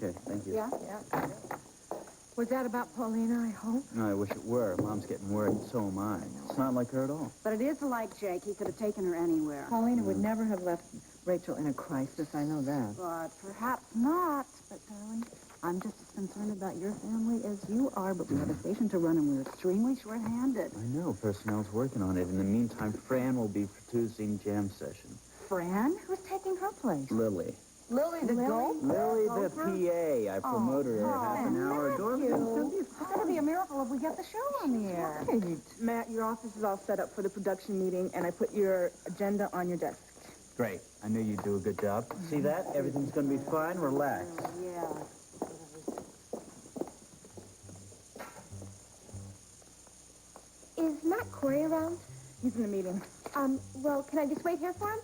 Okay, thank you. Yeah. Was that about Paulina, I hope? No, I wish it were. Mom's getting worried, and so am I. It's not like her at all. But it is like Jake. He could have taken her anywhere. Paulina would never have left Rachel in a crisis, I know that. But perhaps not. But, darling, I'm just as concerned about your family as you are, but we have a station to run, and we're extremely short-handed. I know. Personnel's working on it. In the meantime, Fran will be producing jam session. Fran? Who's taking her place? Lily. Lily the gopher? Lily the PA. I promoted her half an hour ago. It's going to be a miracle if we get the show on the air. Matt, your office is all set up for the production meeting, and I put your agenda on your desk. Great. I knew you'd do a good job. See that? Everything's going to be fine. Relax. Yeah. Is Matt Corey around? He's in the meeting. Well, can I just wait here for him?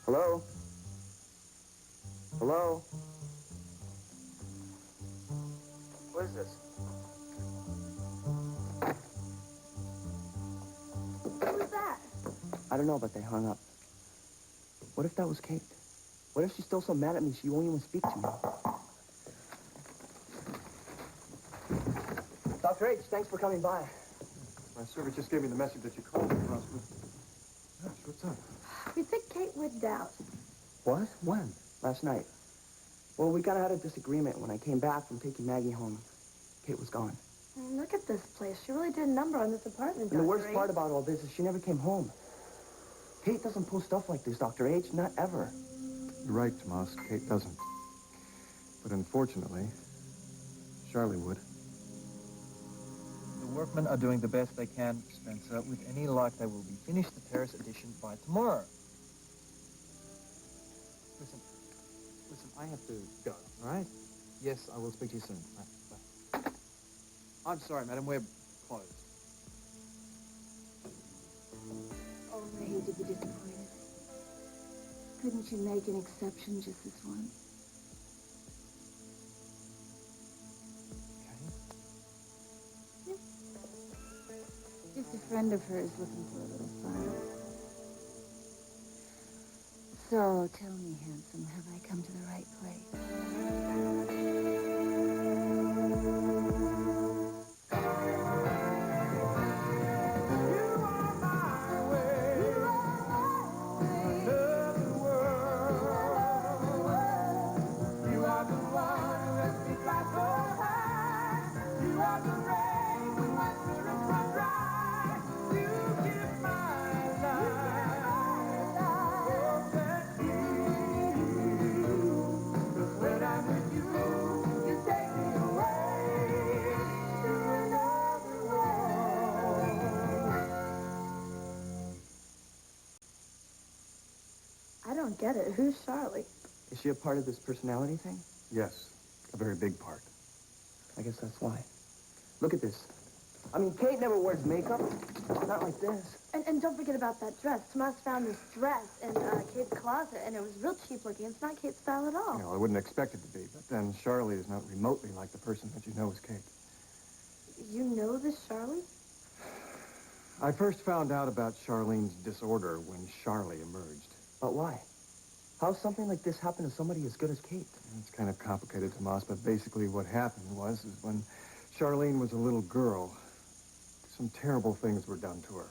Hello? Hello? What is this? Who was that? I don't know, but they hung up. What if that was Kate? What if she's still so mad at me she won't even speak to me? Dr. H, thanks for coming by. My servant just gave me the message that you called me. Gosh, what's up? We think Kate wigged out. What? When? Last night. Well, we kind of had a disagreement. When I came back from taking Maggie home, Kate was gone. Look at this place. She really did a number on this apartment, And the Dr. worst H. part about all this is she never came home. Kate doesn't pull stuff like this, Dr. H. Not ever. You're right, Tomas. Kate doesn't. But unfortunately, Charlie would. The workmen are doing the best they can, Spencer. With any luck, they will be finished the terrace edition by tomorrow. Listen, I have to go, all right? Yes, I will speak to you soon. Bye. I'm sorry, madam, we're closed. Oh, I hate to be disappointed. Couldn't you make an exception just this once? Okay. Just a friend of hers looking for a little fun. So, tell me, handsome, have I come to the right place? I don't get it. Who's Charlie? Is she a part of this personality thing? Yes, a very big part. I guess that's why. Look at this. I mean, Kate never wears makeup. Not like this. And don't forget about that dress. Tomas found this dress in Kate's closet, and it was real cheap looking. It's not Kate's style at all. You know, I wouldn't expect it to be, but then Charlie is not remotely like the person that you know as Kate. You know this Charlie? I first found out about Charlene's disorder when Charlie emerged. But why? How's something like this happen to somebody as good as Kate? It's kind of complicated, Tomas, but basically what happened is when Charlene was a little girl, some terrible things were done to her.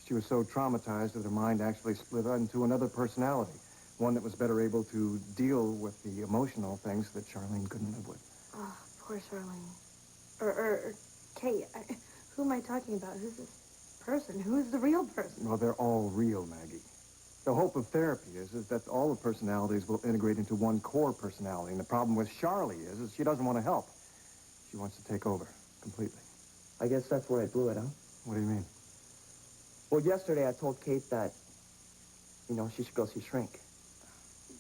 She was so traumatized that her mind actually split into another personality, one that was better able to deal with the emotional things that Charlene couldn't live with. Oh, poor Charlene. Or Kate. Who am I talking about? Who's this person? Who's the real person? Well, they're all real, Maggie. The hope of therapy is that all the personalities will integrate into one core personality. And the problem with Charlie is she doesn't want to help. She wants to take over completely. I guess that's where I blew it, huh? What do you mean? Well, yesterday I told Kate that, she should go see Shrink.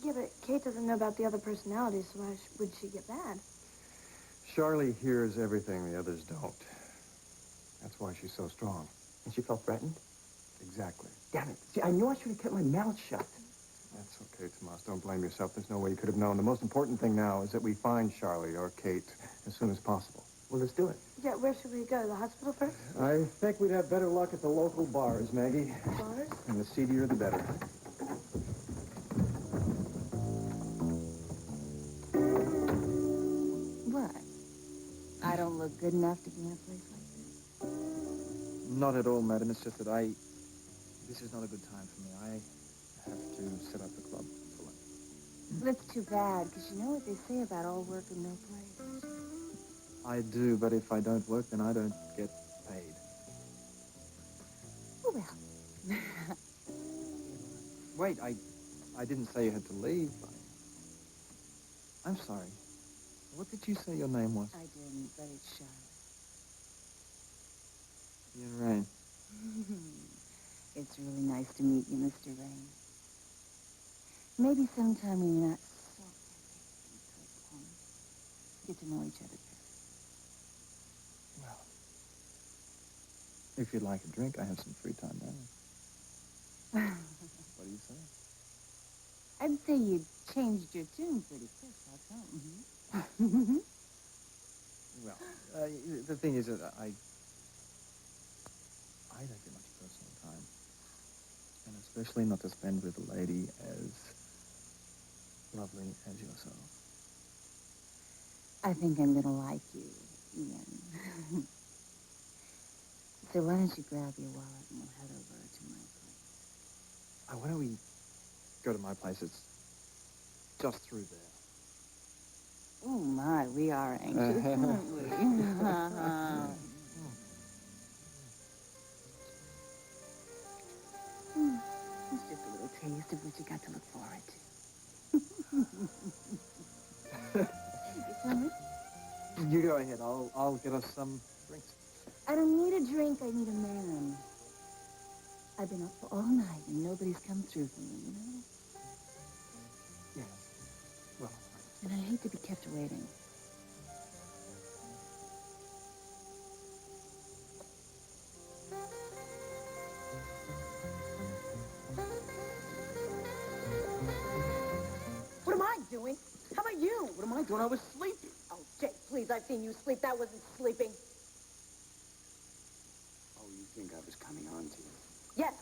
Yeah, but Kate doesn't know about the other personalities, so why would she get mad? Charlie hears everything the others don't. That's why she's so strong. And she felt threatened? Exactly. Damn it. See, I knew I should have kept my mouth shut. That's okay, Tomas. Don't blame yourself. There's no way you could have known. The most important thing now is that we find Charlie or Kate as soon as possible. Well, let's do it. Yeah, where should we go? The hospital first? I think we'd have better luck at the local bars, Maggie. Bars? And the seedier, the better. What? I don't look good enough to be in a place like this? Not at all, madam. It's just that this is not a good time for me. I have to set up the club for lunch. That's too bad, because you know what they say about all work and no play. I do, but if I don't work, then I don't get paid. Oh, well. Wait, I didn't say you had to leave. I'm sorry. What did you say your name was? I didn't, but it's Charlotte. You're right. It's really nice to meet you, Mr. Rain. Maybe sometime when you're not so get to know each other better. Well, if you'd like a drink, I have some free time now. What do you say? I'd say you changed your tune pretty quick, how come? Well, the thing is that I don't get much personal time. And especially not to spend with a lady as lovely as yourself. I think I'm gonna like you, Ian. So why don't you grab your wallet and we'll head over to my place. Why don't we go to my place? It's just through there. Oh my, we are anxious, aren't we? It's just a little taste of what you got to look forward to. You coming? You go ahead. I'll get us some drinks. I don't need a drink, I need a man. I've been up for all night and nobody's come through for me, you know? Yes. Well, And I hate to be kept waiting. What am I doing? How about you? What am I doing? I was sleeping. Oh, Jake, please, I've seen you sleep. That wasn't sleeping. Oh, you think I was coming on to you? Yes.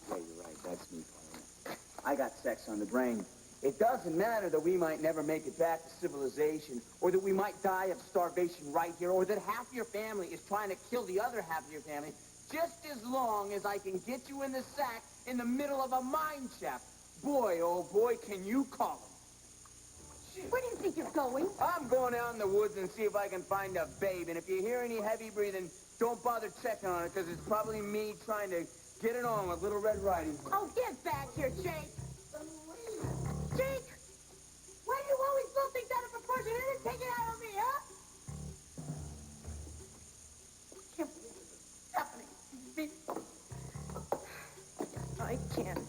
Yeah, you're right. That's me, Paulina. I got sex on the brain. It doesn't matter that we might never make it back to civilization, or that we might die of starvation right here, or that half your family is trying to kill the other half of your family, just as long as I can get you in the sack in the middle of a mine shaft. Boy, oh boy, can you call him. Where do you think you're going? I'm going out in the woods and see if I can find a babe, and if you hear any heavy breathing, don't bother checking on it, because it's probably me trying to get it on with Little Red Riding Hood. Oh, get back here, Jake. Jake! Why do you always blow things out of proportion and then take it out on me, huh? I can't believe this is happening to me. I can't.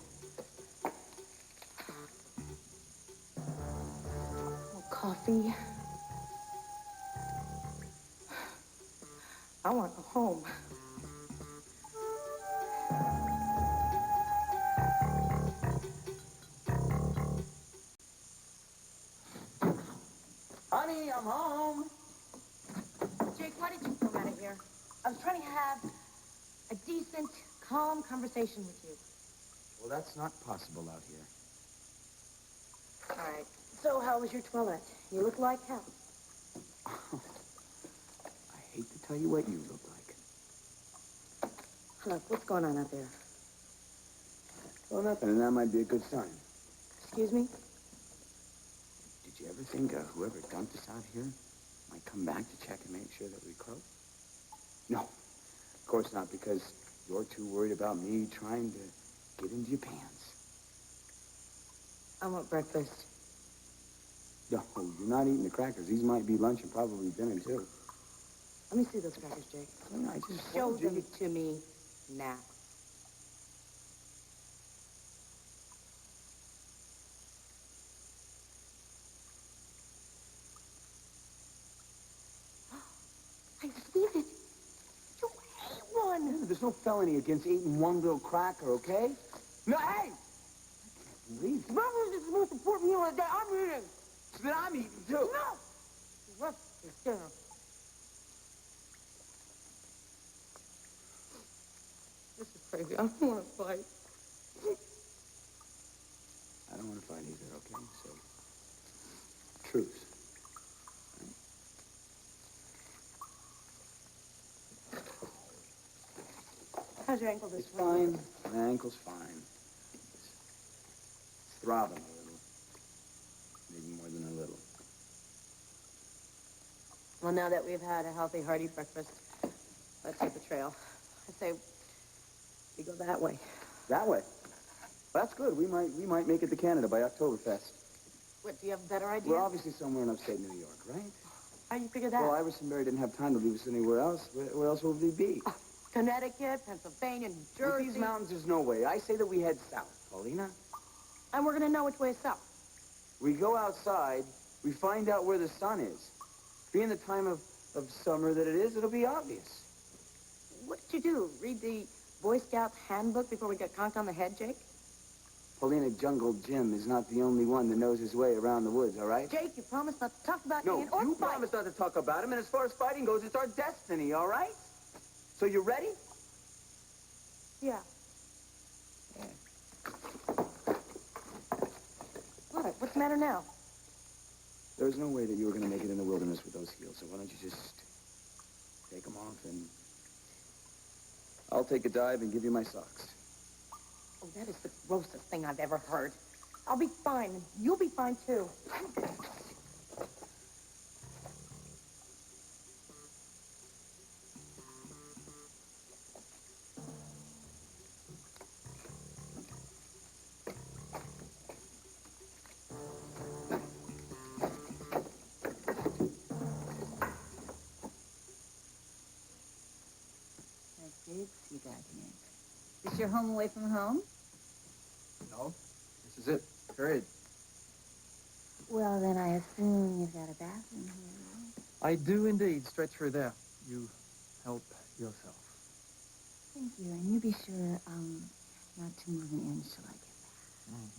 Oh, coffee. I want to go home. Honey, I'm home. Jake, why did you come out of here? I was trying to have a decent, calm conversation with you. Well, that's not possible out here. All right. So how was your toilet? You look like hell. I hate to tell you what you look like. Look, what's going on out there? Well, nothing, and that might be a good sign. Excuse me? Did you ever think whoever dumped us out here might come back to check and make sure that we croak? No, of course not, because you're too worried about me trying to get into your pants. I want breakfast. No, you're not eating the crackers. These might be lunch and probably dinner, too. Let me see those crackers, Jake. Well, I just Show told you. them to me now. I see it. You ate one. There's no felony against eating one little cracker, okay? No, hey! Breakfast is the most important meal of the day. I'm eating. So then I'm eating, too. No! The rest is dinner. This is crazy. I don't want to fight. I don't want to fight either, okay? So, truce. How's your ankle this It's week? fine. My ankle's fine. It's throbbing a little. Maybe more than a little. Well, now that we've had a healthy, hearty breakfast, let's hit the trail. I say we go that way. That way? Well, that's good. We might make it to Canada by Oktoberfest. What, do you have a better idea? We're obviously somewhere in upstate New York, right? How do you figure that? Well, Iris and Mary didn't have time to leave us anywhere else. Where else would we be? Connecticut, Pennsylvania, New Jersey. With these mountains, there's no way. I say that we head south, Paulina. And we're going to know which way is south. We go outside, we find out where the sun is. Being the time of summer that it is, it'll be obvious. What did you do? Read the Boy Scout handbook before we got conked on the head, Jake? Paulina, Jungle Jim is not the only one that knows his way around the woods, all right? Jake, you promised not to talk about No, me or you fight. promised not to talk about him, and as far as fighting goes, it's our destiny, all right? So you ready? Yeah. What? What's the matter now? There's no way that you were going to make it in the wilderness with those heels, so why don't you just take them off and I'll take a dive and give you my socks. Oh, that is the grossest thing I've ever heard. I'll be fine, and you'll be fine, too. You got Nick. Is your home away from home? No, this is it. Period. Well, then I assume you've got a bathroom here, right? I do indeed. Straight through there. You help yourself. Thank you, and you be sure, not to move an inch till I get back.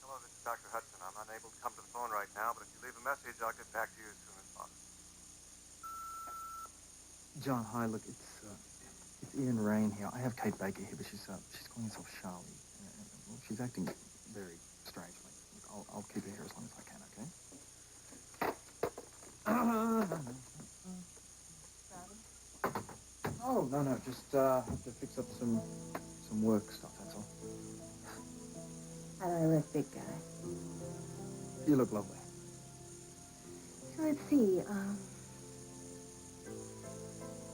Hello, this is Dr. Hudson. I'm unable to come to the phone right now, but if you leave a message, I'll get back to you as soon as possible. John, hi. Look, it's Ian Rain here. I have Kate Baker here, but she's calling herself Charlie. Well, she's acting very strangely. Look, I'll keep her here as long as I can, okay? Oh, no, just have to fix up some work stuff, that's all. How do I look, big guy? You look lovely. So let's see,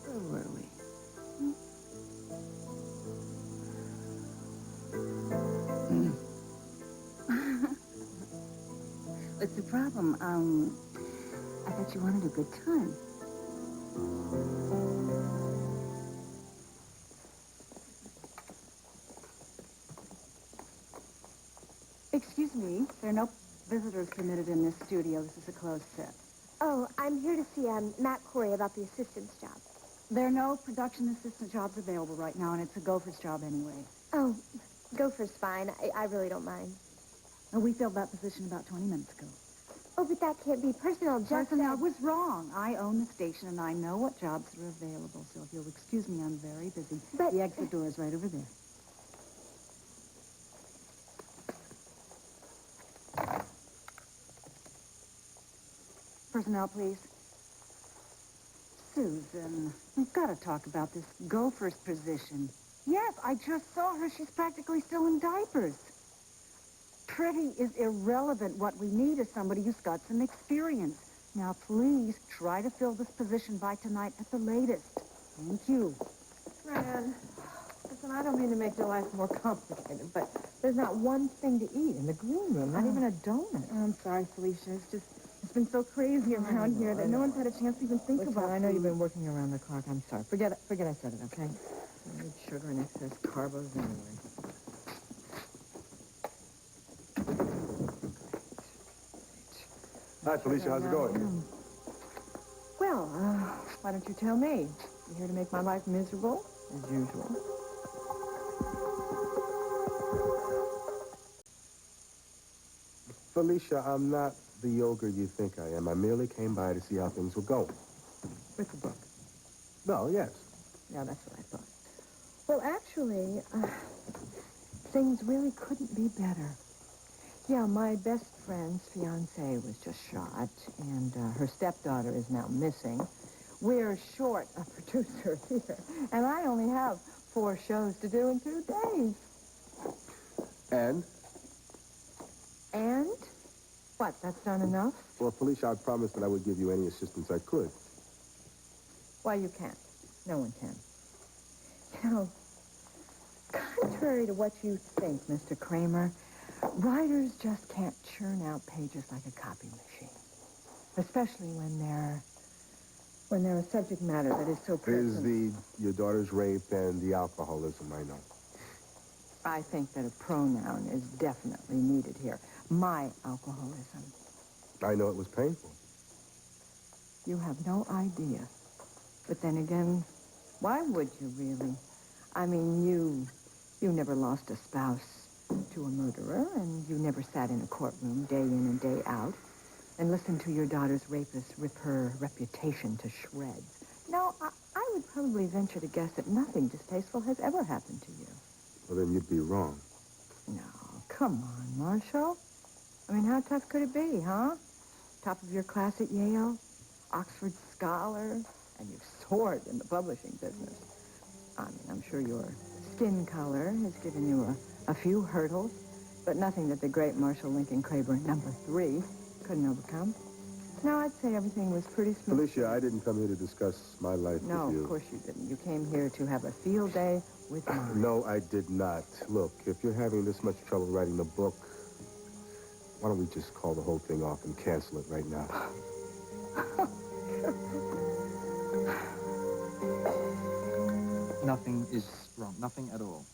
where were we? What's the problem? I thought you wanted a good time. Excuse me, there are no visitors permitted in this studio. This is a closed set. Oh, I'm here to see Matt Corey about the assistant's job. There are no production assistant jobs available right now, and it's a gopher's job anyway. Oh, Gopher's fine. I really don't mind. We filled that position about 20 minutes ago. Oh, but that can't be. Personnel just Personnel said... was wrong. I own the station, and I know what jobs are available. So if you'll excuse me, I'm very busy. But- The exit door is right over there. Personnel, please. Susan, we've got to talk about this gopher's position. Yes, I just saw her. She's practically still in diapers. Pretty is irrelevant. What we need is somebody who's got some experience. Now, please try to fill this position by tonight at the latest. Thank you. Fran, listen, I don't mean to make your life more complicated, but there's not one thing to eat in the green room, not even a donut. I'm sorry, Felicia. It's been so crazy around here that no one's had a chance to even think Listen, about I know you've food. been working around the clock. I'm sorry. Forget I said it, okay? I need sugar and excess carbos anyway. Hi, Felicia. How's it going? Well, why don't you tell me? You here to make my life miserable, as usual? Felicia, I'm not the ogre you think I am. I merely came by to see how things were going. With the book. Well, yes. Yeah, that's what I thought. Well, actually, things really couldn't be better. Yeah, my best friend's fiancé was just shot, and her stepdaughter is now missing. We're short a producer here, and I only have 4 shows to do in 2 days. And? And? What, that's not enough? Well, Felicia, I promised that I would give you any assistance I could. Why, you can't. No one can. You know, contrary to what you think, Mr. Kramer, writers just can't churn out pages like a copy machine. Especially when they're a subject matter that is so personal. Is your daughter's rape and the alcoholism, I know. I think that a pronoun is definitely needed here. My alcoholism. I know it was painful. You have no idea. But then again, why would you really? I mean, you never lost a spouse to a murderer, and you never sat in a courtroom day in and day out and listened to your daughter's rapist rip her reputation to shreds. No, I would probably venture to guess that nothing distasteful has ever happened to you. Well, then you'd be wrong. No, come on, Marshall. I mean, how tough could it be, huh? Top of your class at Yale, Oxford scholar, and you've soared in the publishing business. I mean, I'm sure your skin color has given you a few hurdles, but nothing that the great Marshall Lincoln Claiborne #3 couldn't overcome. No, I'd say everything was pretty smooth. Felicia, I didn't come here to discuss my life No, with you. of course you didn't. You came here to have a field day with mine. No, I did not. Look, if you're having this much trouble writing the book, why don't we just call the whole thing off and cancel it right now? Nothing is wrong. Nothing at all.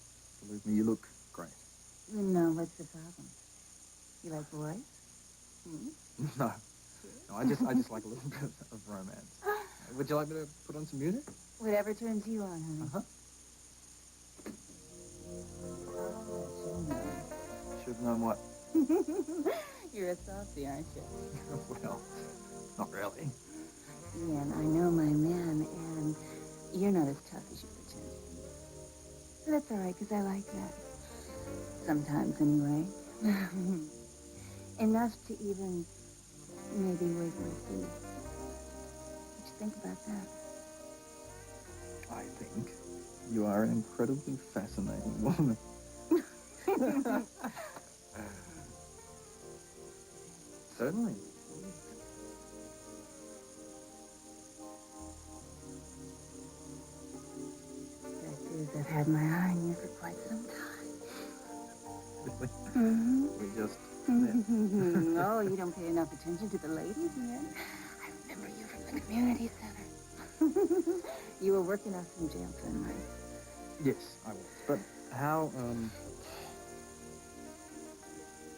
Believe me, you look great. No, what's the problem? You like boys? Hmm? No. No, I just like a little bit of romance. Would you like me to put on some music? Whatever turns you on, honey. Uh-huh. Should have known what? You're a softie, aren't you? Well, not really. Ian, I know my man, and you're not as tough as you pretend to be. But that's all right, because I like that. Sometimes, anyway. Enough to even maybe wake my feet. What you think about that? I think you are an incredibly fascinating woman. Certainly. Fact is, I've had my eye on you for quite some time. Really? Mm-hmm. We just... Oh, you don't pay enough attention to the ladies, Ian. I remember you from the community center. You were working us from jail then, right? Yes, I was. But how,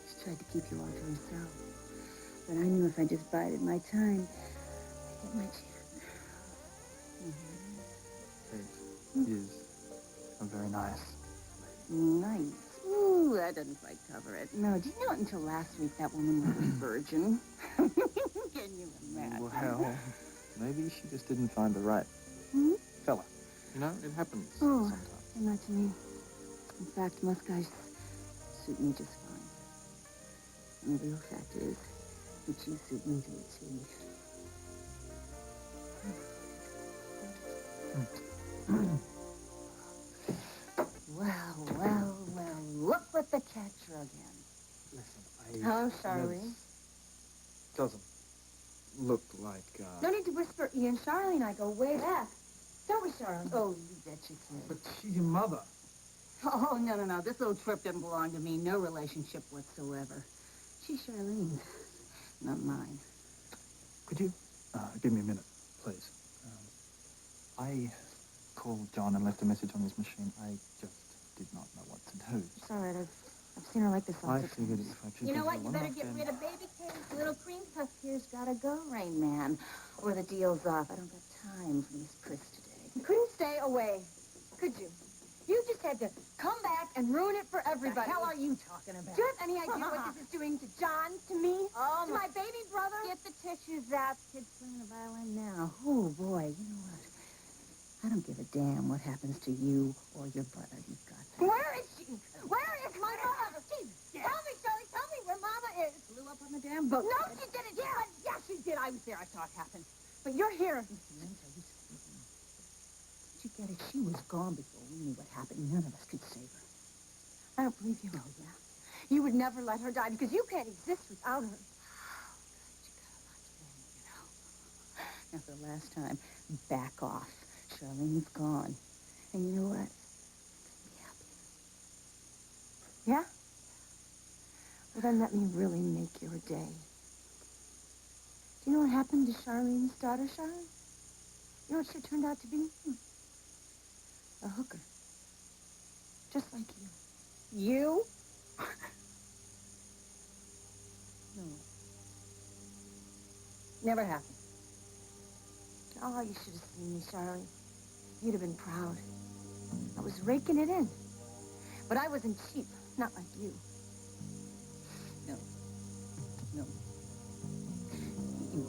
She tried to keep you all to herself. But I knew if I just bided my time, I'd get my chance. Kate is a very nice Nice. Ooh, that doesn't quite cover it. No, did you know until last week that woman was a virgin? Can you imagine? Well, maybe she just didn't find the right fella. You know, it happens Oh, sometimes. not to me. In fact, most guys suit me just fine. And the real fact is that you suit me to a T. Well, look what the cat drug in. Listen, Oh, Charlene? Doesn't look like, No need to whisper, Ian. Charlie and I go way back. Don't we, Charlie? Oh, you betcha, kid. But she's your mother. Oh, no. This little trip didn't belong to me. No relationship whatsoever. She's Charlene's, not mine. Could you give me a minute, please? I called John and left a message on his machine. I just did not know what to do. It's all right. I've seen her like this lots I of figured times. if I keep You know her what? You long better enough, get then- rid of baby cake. Little cream puff here's gotta go, Rain Man. Or the deal's off. I don't got time for Miss Pris today. You couldn't stay away, could you? You just had to come back and ruin it for everybody. What the hell are you talking about? Do you have any idea what this is doing to John, to me, Oh, to my baby brother? Get the tissues out. Kid's playing the violin now. Oh, boy, you know what? I don't give a damn what happens to you or your brother. You've got that. Where is she? Where is my mother? Tell me, Shirley, tell me where Mama is. Blew up on the damn boat. No, she didn't. Yeah, she did. I was there. I saw it happen. But you're here. Listen, let me tell you something. Did you get it? She was gone before we knew what happened. None of us could save her. I don't believe you. Oh, yeah? You would never let her die because you can't exist without her. You got a lot to blame, you know. Now, for the last time, back off. Charlene's gone. And you know what? Be happy. Yeah? Well, then let me really make your day. Do you know what happened to Charlene's daughter, Charlene? You know what she turned out to be? A hooker. Just like you. You? No. Never happened. Oh, you should have seen me, Charlie. You'd have been proud. I was raking it in. But I wasn't cheap, not like you. No. No.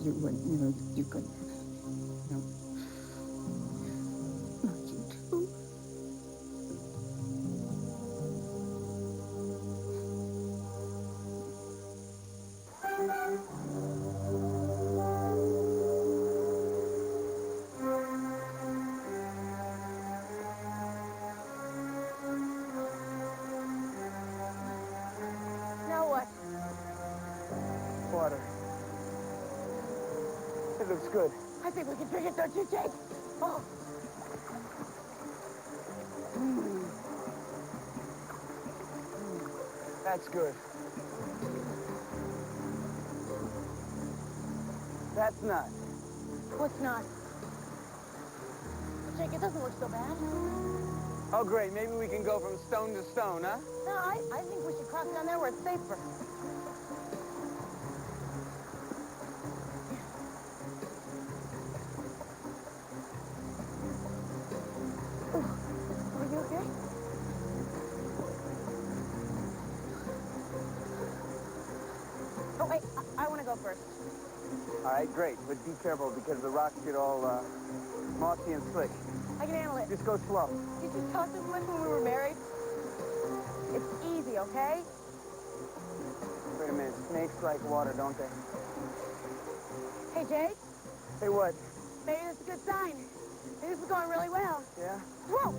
You wouldn't. No, you couldn't. No. Not you too. Now what? Water. It looks good. I think we can drink it, don't you, Jake? Oh. That's good. That's not. What's not? Jake, it doesn't look so bad. Oh, great. Maybe we can go from stone to stone, huh? No, I think we should cross down there where it's safer. Are you okay? Oh, wait, I want to go first. All right, great. But be careful because the rocks get all mossy and slick. I can handle it. Just go slow. Did you talk this much when we were married? It's easy, okay? Wait a minute. Snakes like water, don't they? Hey, Jake, Hey, what? maybe that's a good sign. Maybe this is going really well. Yeah? Whoa!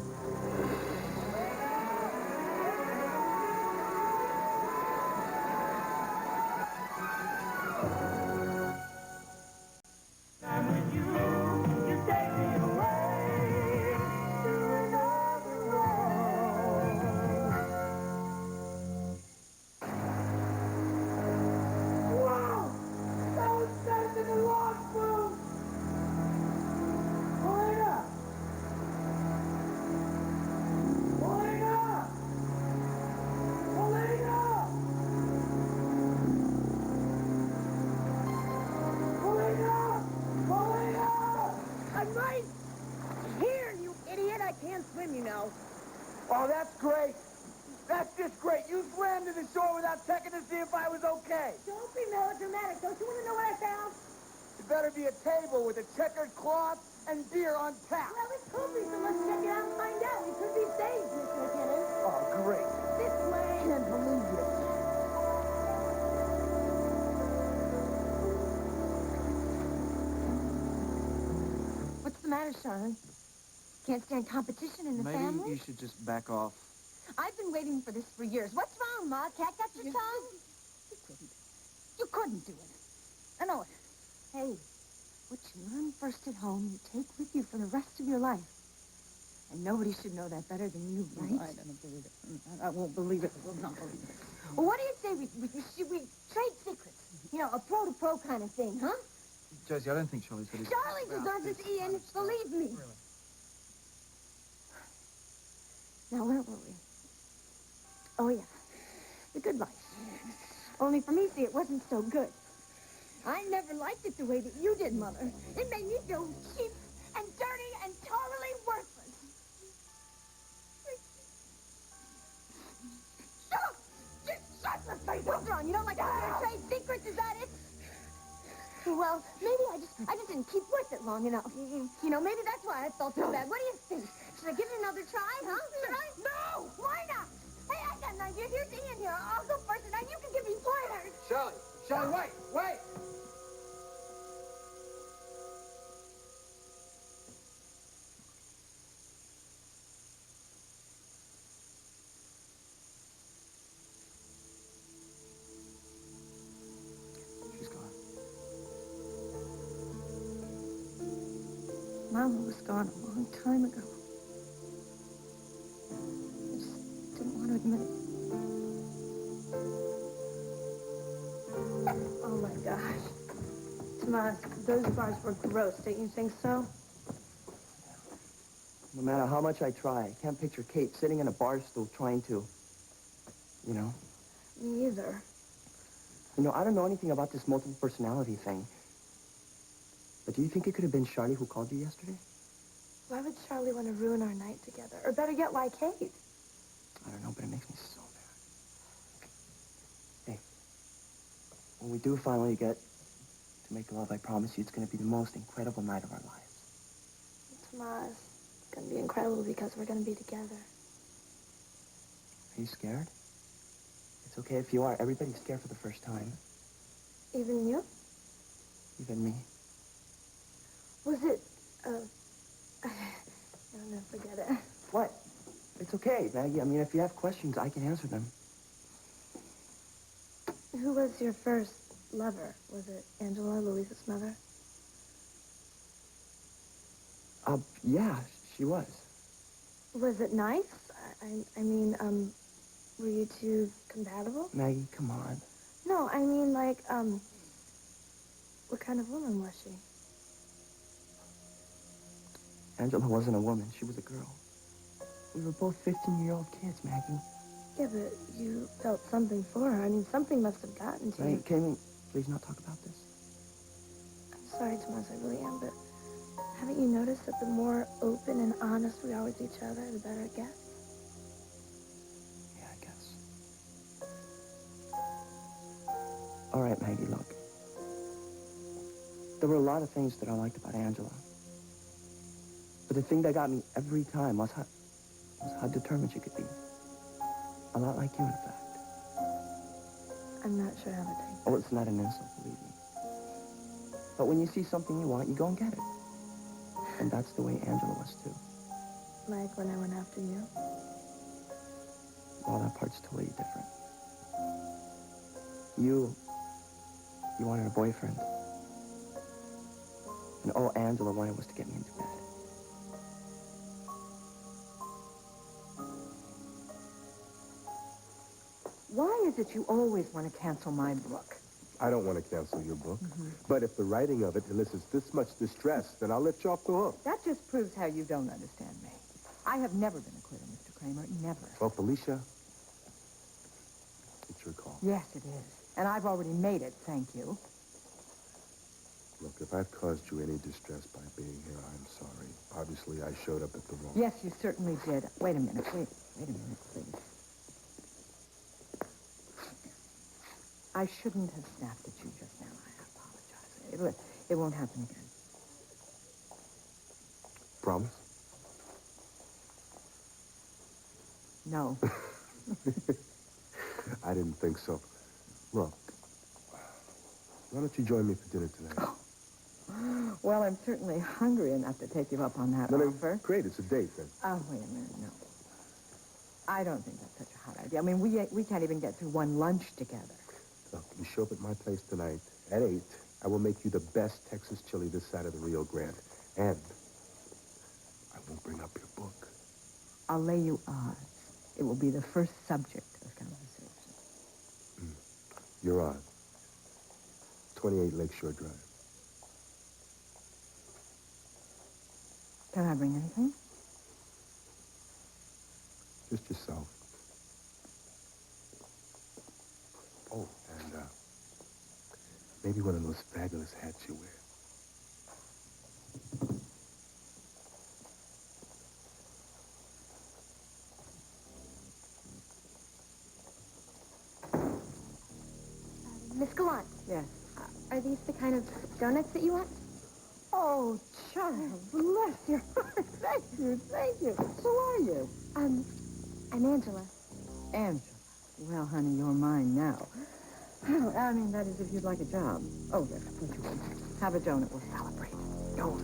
I'm right here, you idiot. I can't swim, you know. Oh, that's great. That's just great. You swam to the shore without checking to see if I was okay. Don't be melodramatic. Don't you want to know what I found? It better be a table with a checkered cloth and beer on tap. Well, it could be, so let's check it out and find out. We could be saved, Mr. McKinnon. Oh, great. This way. Can't believe it. What's the matter, Charlie? Can't stand competition in the Maybe family? you should just back off. I've been waiting for this for years. What's wrong, Ma? Cat got your tongue? You couldn't do it. I know it. Hey, what you learn first at home, you take with you for the rest of your life. And nobody should know that better than you, right? I don't believe it. I won't believe it. I will not believe it. Well, what do you say we trade secrets? You know, a pro-to-pro kind of thing, huh? Josie, I don't think Charlie's got his... Charlie deserves it, Ian. Believe me. Really? Now, where were we? Oh, yeah. The good life. Only for me, see, it wasn't so good. I never liked it the way that you did, Mother. It made me feel cheap and dirty and totally worthless. Shut up! Just shut the face! What's wrong? You don't like to hear trade secrets? Is that it? Well, maybe I just didn't keep with it long enough. You know, maybe that's why I felt so bad. What do you think? Should I give it another try, huh? Should I? No! Why not? Hey, I got an idea. Here's Ian here. I'll go first, and then you can give me pointers. Shirley, wait! She's gone. Mama was gone a long time ago. I just didn't want to admit it. Oh, my gosh. Tomas, those bars were gross. Don't you think so? No matter how much I try, I can't picture Kate sitting in a bar stool trying to, you know. Me either. You know, I don't know anything about this multiple personality thing. But do you think it could have been Charlie who called you yesterday? Why would Charlie want to ruin our night together? Or better yet, why Kate? I don't know, but it makes me so mad. Hey, when we do finally get to make love, I promise you it's going to be the most incredible night of our lives. Tomas, it's going to be incredible because we're going to be together. Are you scared? It's okay if you are. Everybody's scared for the first time. Even you? Even me. Was it, no, forget it. What? It's okay, Maggie. I mean, if you have questions, I can answer them. Who was your first lover? Was it Angela, Louisa's mother? Yeah, she was. Was it nice? I mean, were you two compatible? Maggie, come on. No, I mean, like, what kind of woman was she? Angela wasn't a woman. She was a girl. We were both 15-year-old kids, Maggie. Yeah, but you felt something for her. I mean, something must have gotten to Maggie, you. can we please not talk about this? I'm sorry, Tomas, I really am, but haven't you noticed that the more open and honest we are with each other, the better it gets? Yeah, I guess. All right, Maggie, look. There were a lot of things that I liked about Angela. But the thing that got me every time was how determined she could be. A lot like you, in fact. I'm not sure how to take Oh, it's not an insult, believe me. But when you see something you want, you go and get it. And that's the way Angela was, too. it. Like when I went after you. Well, that part's totally different. You wanted a boyfriend. And all Angela wanted was to get me into bed. Why is it you always want to cancel my book? I don't want to cancel your book. But if the writing of it elicits this much distress, then I'll let you off the hook. That just proves how you don't understand me. I have never been a quitter, Mr. Kramer. Never. Well, Felicia, it's your call. Yes, it is. And I've already made it, thank you. Look, if I've caused you any distress by being here, I'm sorry. Obviously, I showed up at the wrong... Yes, you certainly did. Wait a minute. Wait a minute, please. I shouldn't have snapped at you just now. I apologize. It won't happen again. Promise? No. I didn't think so. Look, why don't you join me for dinner tonight? Well, I'm certainly hungry enough to take you up on that No, offer. great, it's a date then. Oh, wait a minute, no. I don't think that's such a hot idea. I mean, we can't even get through one lunch together. Look, you show up at my place tonight at 8. I will make you the best Texas chili this side of the Rio Grande. And I won't bring up your book. I'll lay you odds. It will be the first subject of conversation. You're on. 28 Lakeshore Drive. Can I bring anything? Just yourself. Maybe one of those fabulous hats you wear. Miss Gallant. Yes. Are these the kind of donuts that you want? Oh, Charles, bless your heart. Thank you, thank you. Who are you? I'm Angela. Angela. Well, honey, you're mine now. I mean, that is if you'd like a job. Oh, yes, put you in. Have a donut. We'll celebrate. Go on.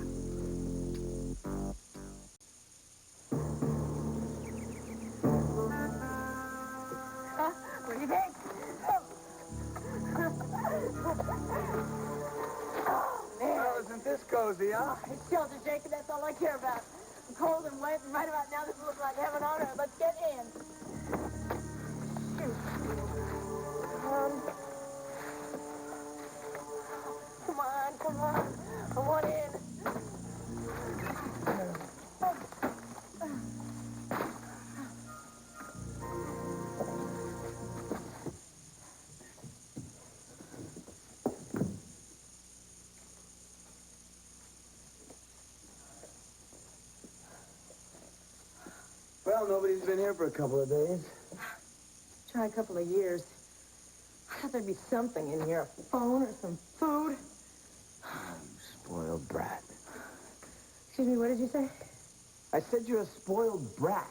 What do you think? Well, isn't this cozy, huh? It's shelter, Jake, and that's all I care about. I'm cold and wet, and right about now this looks like heaven on earth. Let's get in. Shoot. Come on. I want in. Well, nobody's been here for a couple of days. Try a couple of years. I thought there'd be something in here, a phone or some food. Spoiled brat. Excuse me, what did you say? I said you're a spoiled brat.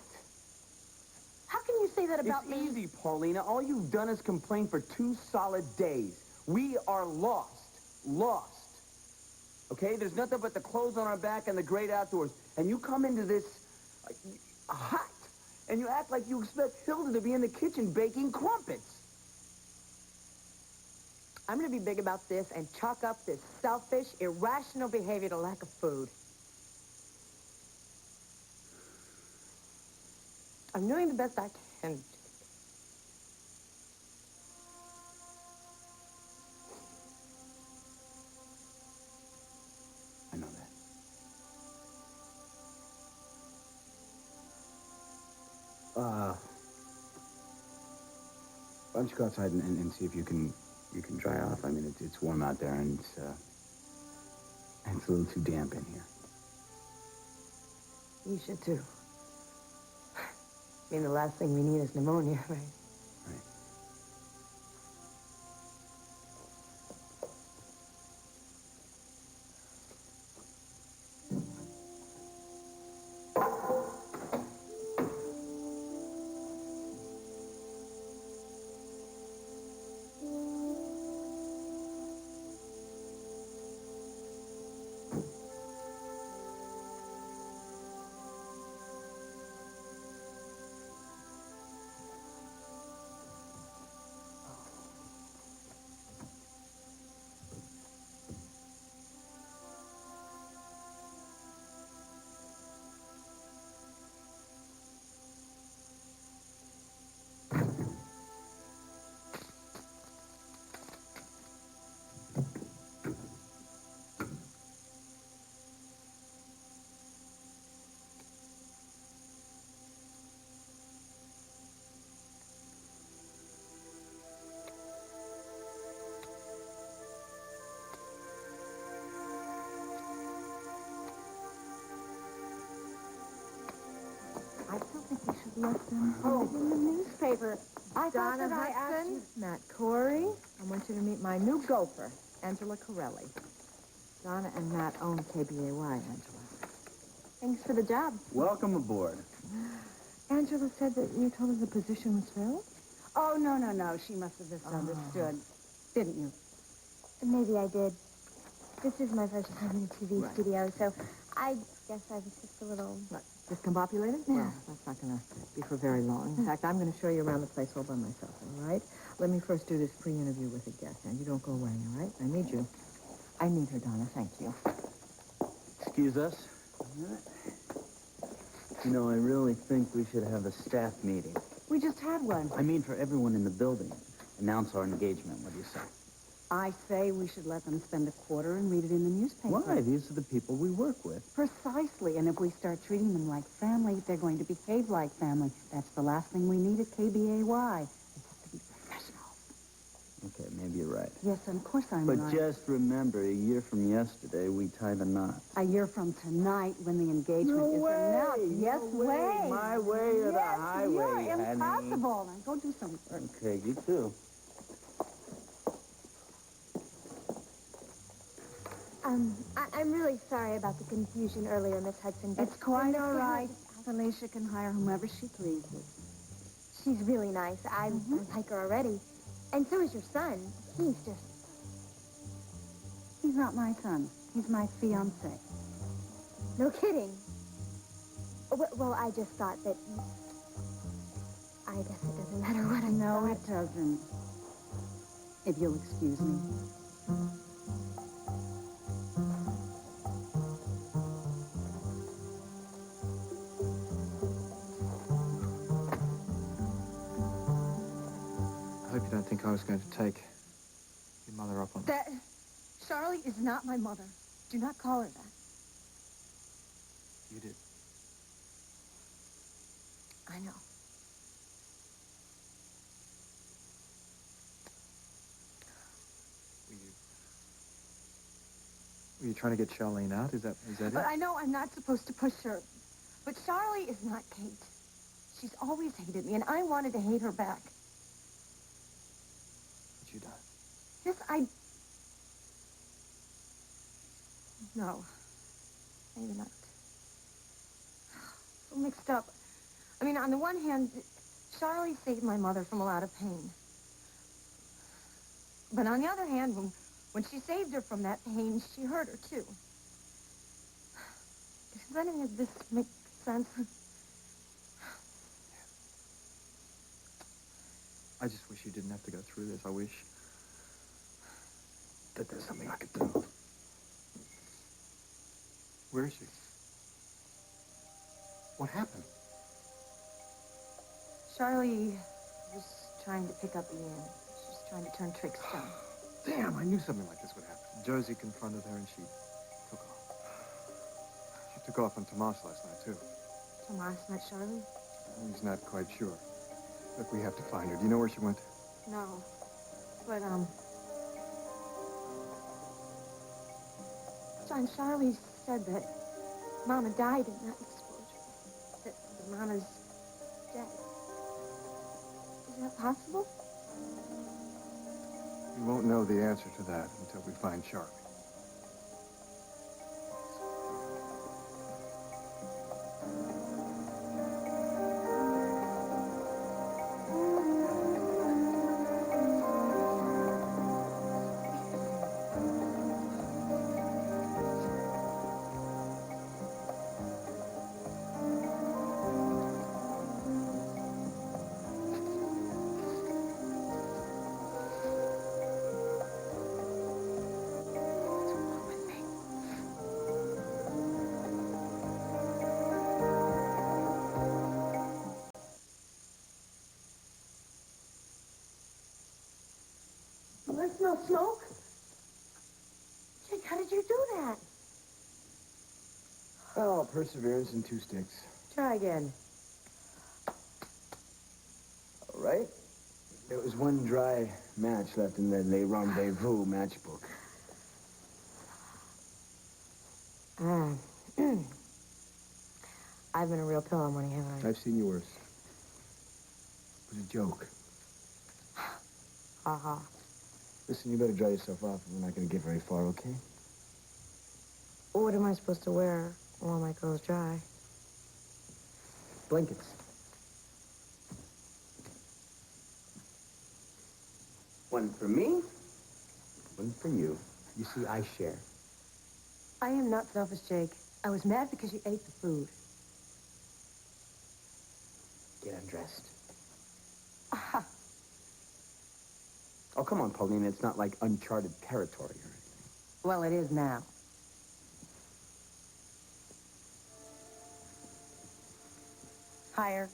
How can you say that about It's me? easy, Paulina. All you've done is complain for 2 solid days. We are lost. Lost. Okay? There's nothing but the clothes on our back and the great outdoors. And you come into this hut, and you act like you expect Hilda to be in the kitchen baking crumpets. I'm going to be big about this and chalk up this selfish, irrational behavior to lack of food. I'm doing the best I can. I know that. Why don't you go outside and see if you can dry off? I mean, it's warm out there, and it's a little too damp in here. You should too. I mean, the last thing we need is pneumonia, right? Right. I still think we should let them in the newspaper. I thought that I asked you. Matt Corey, I want you to meet my new gopher, Angela Corelli. Donna and Matt own KBAY, Angela. Thanks for the job. Welcome aboard. Angela said that you told her the position was filled? Oh, no. She must have misunderstood. Didn't you? Maybe I did. This is my first time in a TV studio, so I guess I was just a little... What, discombobulated? Yeah. Well, that's not going to be for very long. In fact, I'm going to show you around the place all by myself, all right? Let me first do this pre-interview with a guest, and you don't go away, all right? I need you. I need her, Donna. Thank you. Excuse us. You know, I really think we should have a staff meeting. We just had one. I mean, for everyone in the building. Announce our engagement. What do you say? I say we should let them spend a quarter and read it in the newspaper. Why? These are the people we work with. Precisely. And if we start treating them like family, they're going to behave like family. That's the last thing we need at KBAY. They have to be professionals. Okay, Maybe you're right. Yes, of course I'm But right. just remember, a year from yesterday, we tie the knot. A year from tonight, when the engagement No is way. announced. Yes, No way. My way or the yes, highway, you're honey. impossible. Now go do some work. Okay, you too. I'm really sorry about the confusion earlier, Miss Hudson. But It's quite Mr. all right. Hudson- Felicia can hire whomever she pleases. She's really nice. I like her already. And so is your son. He's just... He's not my son. He's my fiancé. No kidding. Well, I just thought that... I guess it doesn't matter what I No, thought. it doesn't. If you'll excuse me. I hope you don't think I was going to take your mother up on it. That... Charlie is not my mother. Do not call her that. You did. I know. Were you trying to get Charlene out? Is that But it? I know I'm not supposed to push her. But Charlie is not Kate. She's always hated me, and I wanted to hate her back. But you don't. Yes, I... No. Maybe not. So mixed up. I mean, on the one hand, Charlie saved my mother from a lot of pain. But on the other hand, when she saved her from that pain, she hurt her, too. Does any of this make sense? I just wish you didn't have to go through this. I wish that there's something I could do. Where is she? What happened? Charlie was trying to pick up Ian. She was trying to turn tricks on him. Damn, I knew something like this would happen. Josie confronted her and she took off. She took off on Tomas last night, too. Tomas met Charlie? He's not quite sure. Look, we have to find her. Do you know where she went? No. But, John, Charlie said that Mama died in that explosion. That Mama's dead. Is that possible? We won't know the answer to that until we find Charlie. There's no smoke. Jake, how did you do that? Oh, perseverance and two sticks. Try again. All right. There was one dry match left in the Le Rendezvous matchbook. I've been a real pillow money, haven't I? I've seen you worse. It was a joke. Ha-ha. Listen, you better dry yourself off. We're not going to get very far, okay? What am I supposed to wear while my clothes dry? Blankets. One for me, one for you. You see, I share. I am not selfish, Jake. I was mad because you ate the food. Get undressed. Oh, come on, Paulina. It's not like uncharted territory or anything. Well, it is now. Higher.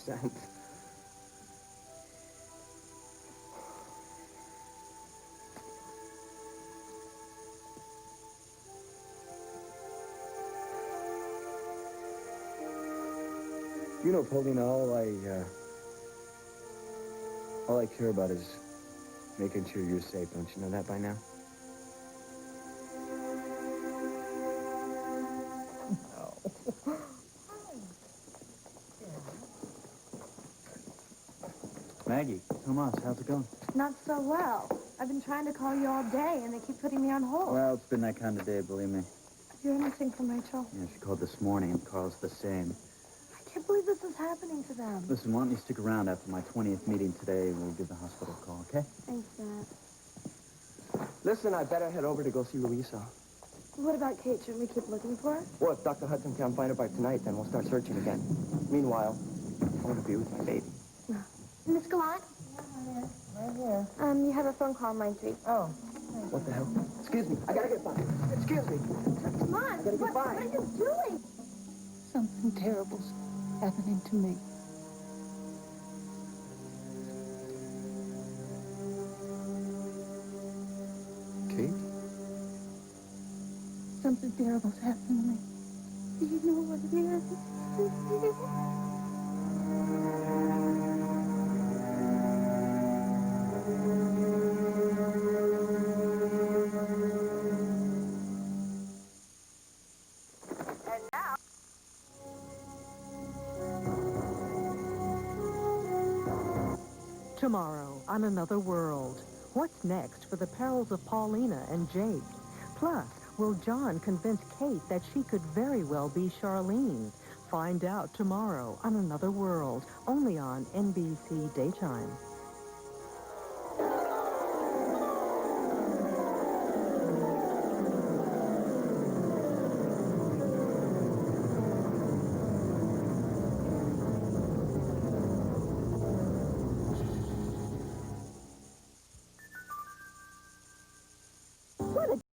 Sent. You know, Paulina, all I care about is Making sure you're safe. Don't you know that by now? Maggie, Tomas, how's it going? Not so well. I've been trying to call you all day, and they keep putting me on hold. Well, it's been that kind of day, believe me. Have you heard anything from Rachel? Yeah, she called this morning, and Carl's the same. I can't believe this is happening to them. Listen, why don't you stick around after my 20th meeting today? We'll give the hospital a call, okay? Thanks, Matt. Listen, I better head over to go see Louisa. What about Kate? Shouldn't we keep looking for her? Well, if Dr. Hudson can't find her by tonight, then we'll start searching again. Meanwhile, I want to be with my baby. Miss Gallant? Right here. You have a phone call on line 3. Oh. What the hell? Excuse me, I gotta get by. Excuse me. Come on. gotta get by. What are you doing? Something terrible's happening to me. Kate? Something terrible's happening to me. Do you know what it is? Tomorrow on Another World. What's next for the perils of Paulina and Jake? Plus, will John convince Kate that she could very well be Charlene? Find out tomorrow on Another World, only on NBC Daytime.